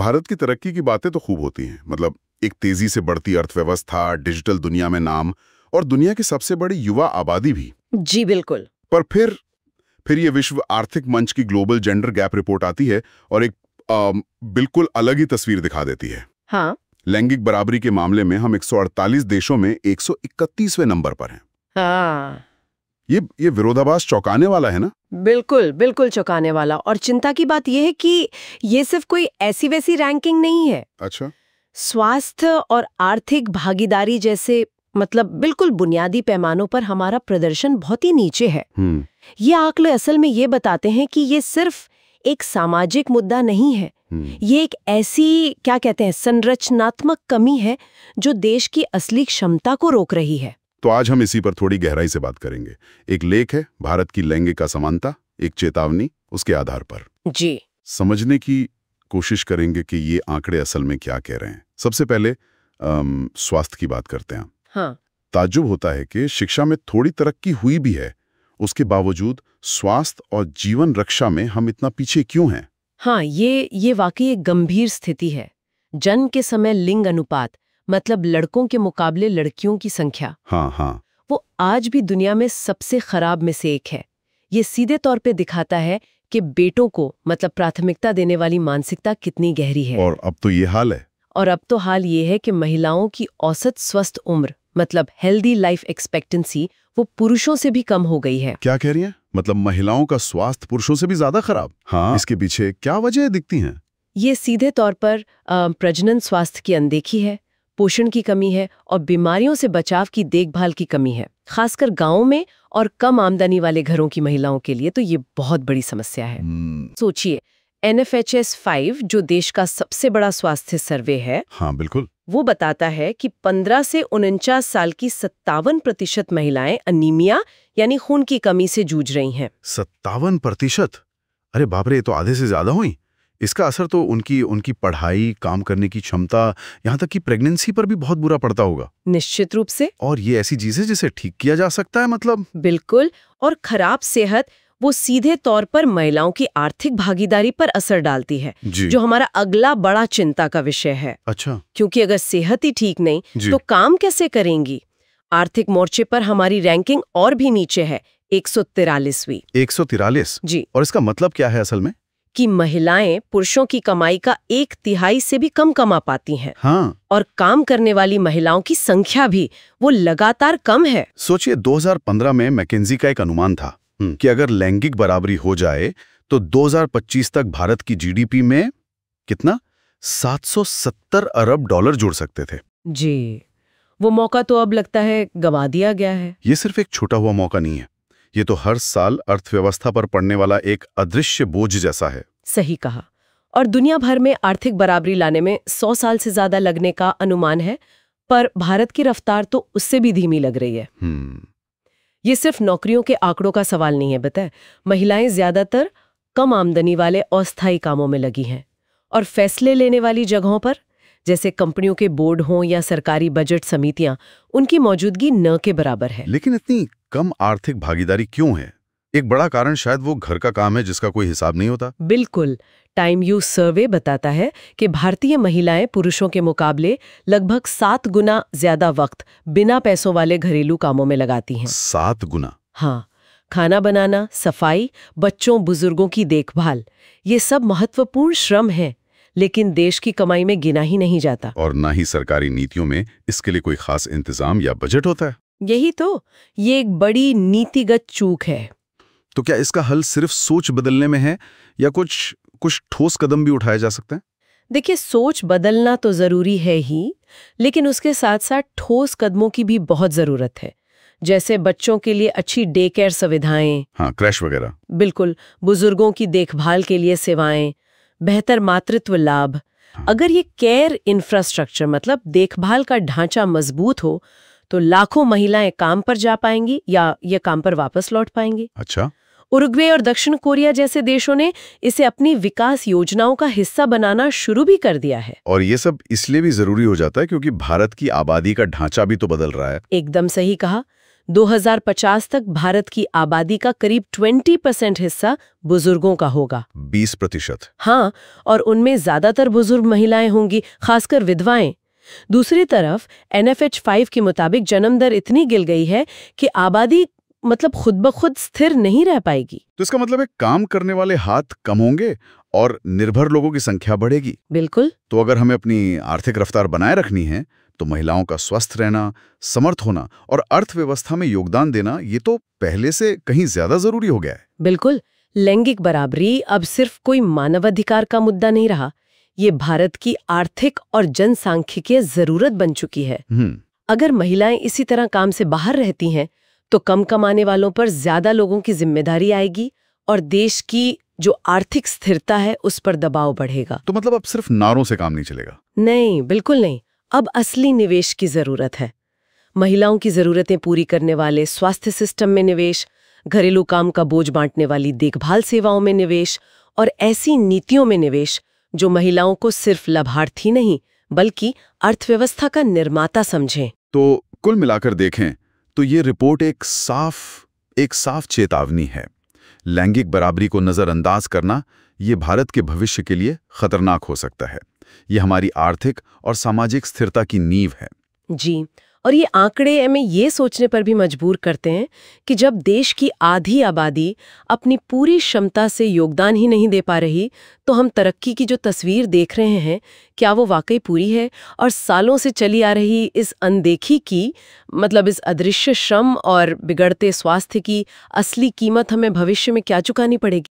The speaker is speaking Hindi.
भारत की तरक्की की बातें तो खूब होती हैं, मतलब एक तेजी से बढ़ती अर्थव्यवस्था, डिजिटल दुनिया में नाम और दुनिया की सबसे बड़ी युवा आबादी भी। जी बिल्कुल। पर फिर ये विश्व आर्थिक मंच की ग्लोबल जेंडर गैप रिपोर्ट आती है और एक बिल्कुल अलग ही तस्वीर दिखा देती है। हाँ। लैंगिक बराबरी के मामले में हम 148 देशों में 131वें नंबर पर हैं। हाँ, ये विरोधाभास चौंकाने वाला है ना? बिल्कुल बिल्कुल चौंकाने वाला। और चिंता की बात यह है कि ये सिर्फ कोई ऐसी वैसी रैंकिंग नहीं है। अच्छा। स्वास्थ्य और आर्थिक भागीदारी जैसे मतलब बिल्कुल बुनियादी पैमानों पर हमारा प्रदर्शन बहुत ही नीचे है। ये आंकड़े असल में ये बताते हैं कि ये सिर्फ एक सामाजिक मुद्दा नहीं है। ये एक ऐसी क्या कहते हैं संरचनात्मक कमी है जो देश की असली क्षमता को रोक रही है। तो आज हम इसी पर थोड़ी गहराई से बात करेंगे। एक लेख है भारत की लैंगिक असमानता, एक चेतावनी, उसके आधार पर जी समझने की कोशिश करेंगे कि ये आंकड़े असल में क्या कह रहे हैं। सबसे पहले स्वास्थ्य की बात करते हैं। हाँ। ताज्जुब होता है कि शिक्षा में थोड़ी तरक्की हुई भी है, उसके बावजूद स्वास्थ्य और जीवन रक्षा में हम इतना पीछे क्यों हैं? हाँ, ये वाकई एक गंभीर स्थिति है। जन्म के समय लिंग अनुपात मतलब लड़कों के मुकाबले लड़कियों की संख्या, हाँ, वो आज भी दुनिया में सबसे खराब में से एक है। ये सीधे तौर पे दिखाता है कि बेटों को मतलब प्राथमिकता देने वाली मानसिकता कितनी गहरी है। और अब तो ये हाल है। और अब तो हाल ये है कि महिलाओं की औसत स्वस्थ उम्र मतलब हेल्दी लाइफ एक्सपेक्टेंसी वो पुरुषों से भी कम हो गई है। क्या कह रही हैं? मतलब महिलाओं का स्वास्थ्य पुरुषों से भी ज्यादा खराब? हाँ। इसके पीछे क्या वजह दिखती हैं? ये सीधे तौर पर प्रजनन स्वास्थ्य की अनदेखी है, पोषण की कमी है और बीमारियों से बचाव की देखभाल की कमी है। खासकर गांवों में और कम आमदनी वाले घरों की महिलाओं के लिए तो ये बहुत बड़ी समस्या है। सोचिए, NFHS 5 जो देश का सबसे बड़ा स्वास्थ्य सर्वे है, हाँ बिल्कुल, वो बताता है कि 15 से 49 साल की 57% महिलाएं अनीमिया यानी खून की कमी से जूझ रही हैं। 57%? अरे बाप रे, ये तो आधे से ज्यादा हुई। इसका असर तो उनकी पढ़ाई, काम करने की क्षमता, यहाँ तक कि प्रेगनेंसी पर भी बहुत बुरा पड़ता होगा। निश्चित रूप से। और ये ऐसी चीजें जिसे ठीक किया जा सकता है मतलब? बिल्कुल। और खराब सेहत वो सीधे तौर पर महिलाओं की आर्थिक भागीदारी पर असर डालती है, जो हमारा अगला बड़ा चिंता का विषय है। अच्छा। क्योंकि अगर सेहत ही ठीक नहीं तो काम कैसे करेंगी? आर्थिक मोर्चे पर हमारी रैंकिंग और भी नीचे है, 143वीं। 143? जी। और इसका मतलब क्या है असल में? कि महिलाएं पुरुषों की कमाई का 1/3 से भी कम कमा पाती हैं। हाँ। और काम करने वाली महिलाओं की संख्या भी वो लगातार कम है। सोचिए, 2015 में मैकेंजी का एक अनुमान था कि अगर लैंगिक बराबरी हो जाए तो 2025 तक भारत की जीडीपी में कितना 770 अरब डॉलर जुड़ सकते थे। जी, वो मौका तो अब लगता है गवा दिया गया है। ये सिर्फ एक छोटा हुआ मौका नहीं है, ये तो हर साल अर्थव्यवस्था पर पड़ने वाला एक अदृश्य बोझ जैसा है। सही कहा। और दुनिया भर में आर्थिक बराबरी लाने में 100 साल से ज्यादा लगने का अनुमान है, पर भारत की रफ्तार तो उससे भी धीमी लग रही है। ये सिर्फ नौकरियों के आंकड़ों का सवाल नहीं है, बताए। महिलाएं ज्यादातर कम आमदनी वाले अस्थायी कामों में लगी हैं और फैसले लेने वाली जगहों पर, जैसे कंपनियों के बोर्ड हों या सरकारी बजट समितियां, उनकी मौजूदगी न के बराबर है। लेकिन इतनी कम आर्थिक भागीदारी क्यों है? एक बड़ा कारण शायद वो घर का काम है जिसका कोई हिसाब नहीं होता। बिल्कुल। टाइम यूज सर्वे बताता है कि भारतीय महिलाएं पुरुषों के मुकाबले लगभग 7 गुना ज्यादा वक्त बिना पैसों वाले घरेलू कामों में लगाती हैं। 7 गुना? हाँ। खाना बनाना, सफाई, बच्चों बुजुर्गों की देखभाल, ये सब महत्वपूर्ण श्रम है, लेकिन देश की कमाई में गिना ही नहीं जाता। और ना ही सरकारी नीतियों में इसके लिए कोई खास इंतजाम या बजट होता है। यही तो, ये एक बड़ी नीतिगत चूक है। तो क्या इसका हल सिर्फ सोच बदलने में है या कुछ ठोस कदम भी उठाए जा सकते हैं? देखिए, सोच बदलना तो जरूरी है ही, लेकिन उसके साथ साथ ठोस कदमों की भी बहुत जरूरत है। जैसे बच्चों के लिए अच्छी डे केयर सुविधाएं, हाँ, क्रैश वगैरह। बिल्कुल। बुजुर्गों की देखभाल के लिए सेवाएं, बेहतर मातृत्व लाभ। अगर ये केयर इंफ्रास्ट्रक्चर मतलब देखभाल का ढांचा मजबूत हो तो लाखों महिलाएं काम पर जा पाएंगी या ये काम पर वापस लौट पाएंगी। अच्छा। उरुग्वे और दक्षिण कोरिया जैसे देशों ने इसे अपनी विकास योजनाओं का हिस्सा बनाना शुरू भी कर दिया है। और ये सब इसलिए भी जरूरी हो जाता है क्योंकि भारत की आबादी का ढांचा भी तो बदल रहा है। एकदम सही कहा। 2050 तक भारत की आबादी का करीब 20% हिस्सा बुजुर्गों का होगा। 20%? हाँ, और उनमें ज्यादातर बुजुर्ग महिलाएं होंगी, खासकर विधवाएं। दूसरी तरफ NFH5 के मुताबिक जन्म दर इतनी गिर गई है कि आबादी मतलब खुद ब खुद स्थिर नहीं रह पाएगी। तो इसका मतलब है काम करने वाले हाथ कम होंगे और निर्भर लोगों की संख्या बढ़ेगी। बिल्कुल। तो अगर हमें अपनी आर्थिक रफ्तार बनाए रखनी है तो महिलाओं का स्वस्थ रहना, समर्थ होना और अर्थव्यवस्था में योगदान देना ये तो पहले से कहीं ज्यादा जरूरी हो गया है। बिल्कुल। लैंगिक बराबरी अब सिर्फ कोई मानवाधिकार का मुद्दा नहीं रहा, ये भारत की आर्थिक और जनसांख्यिकीय जरूरत बन चुकी है। अगर महिलाएं इसी तरह काम से बाहर रहती हैं तो कम कमाने वालों पर ज्यादा लोगों की जिम्मेदारी आएगी और देश की जो आर्थिक स्थिरता है उस पर दबाव बढ़ेगा। तो मतलब अब सिर्फ नारों से काम नहीं चलेगा? नहीं, बिल्कुल नहीं। अब असली निवेश की जरूरत है। महिलाओं की जरूरतें पूरी करने वाले स्वास्थ्य सिस्टम में निवेश, घरेलू काम का बोझ बांटने वाली देखभाल सेवाओं में निवेश और ऐसी नीतियों में निवेश जो महिलाओं को सिर्फ लाभार्थी नहीं बल्कि अर्थव्यवस्था का निर्माता समझें। तो कुल मिलाकर देखें तो ये रिपोर्ट एक साफ चेतावनी है। लैंगिक बराबरी को नजरअंदाज करना ये भारत के भविष्य के लिए खतरनाक हो सकता है। ये हमारी आर्थिक और सामाजिक स्थिरता की नींव है। जी, और ये आंकड़े हमें ये सोचने पर भी मजबूर करते हैं कि जब देश की आधी आबादी अपनी पूरी क्षमता से योगदान ही नहीं दे पा रही तो हम तरक्की की जो तस्वीर देख रहे हैं क्या वो वाकई पूरी है, और सालों से चली आ रही इस अनदेखी की मतलब इस अदृश्य श्रम और बिगड़ते स्वास्थ्य की असली कीमत हमें भविष्य में क्या चुकानी पड़ेगी।